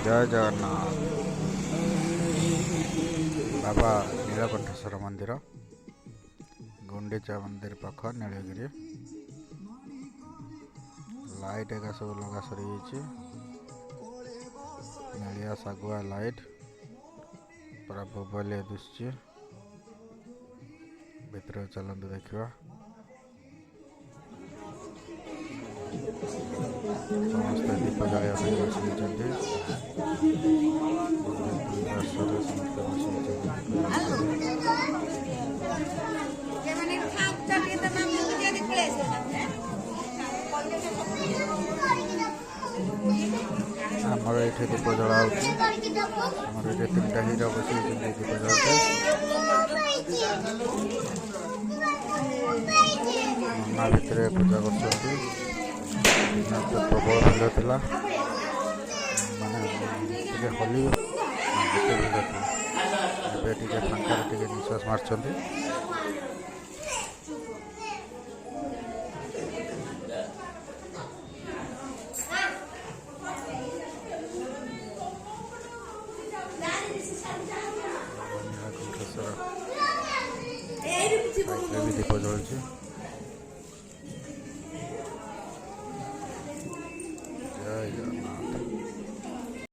ଜୟ ଜଗନ୍ନାଥ। ବାବା ନୀଳକଣ୍ଠେଶ୍ୱର ମନ୍ଦିର, ଗୁଣ୍ଡିଚା ମନ୍ଦିର ପାଖ ନୀଳଗିରି। ଲାଇଟ୍ ଏକା ସବୁ ଲଗା ସରିଯାଇଛି। ନେଳିଆ ଶାଗୁଆ ଲାଇଟ୍ ପୁରା ବୋବାଲିଆ ଦିଶୁଛି। ଭିତରେ ଚାଲନ୍ତୁ ଦେଖିବା। ସମସ୍ତେ ଦୀପ ଜାଳିବା ପାଇଁ ବସିଛନ୍ତି। ସମସ୍ତେ ଆମର ଏଇଠି ଦୀପ ଜଳା ହେଉଛି। ଆମର ଏଠି 3ଟା ହିରୋ ବସିଛନ୍ତି ଦୀପ ଜଳାতে। ନନା ଭିତରେ ପୂଜା କରୁଛନ୍ତି। ଦିନ ପ୍ରବଳ ଭିଡ଼ ଥିଲା, ମାନେ ଟିକେ ହୋଲି ଏତେ ଭିଡ଼ ଥିଲା। ଏବେ ଟିକେ ଫାଙ୍କାରେ ଟିକେ ନିଶ୍ୱାସ ମାରୁଛନ୍ତି। ନୀଳକଣ୍ଠେଶ୍ୱର ସାଇଟ୍ରେ ବି ଦୀପ ଜଳୁଛି।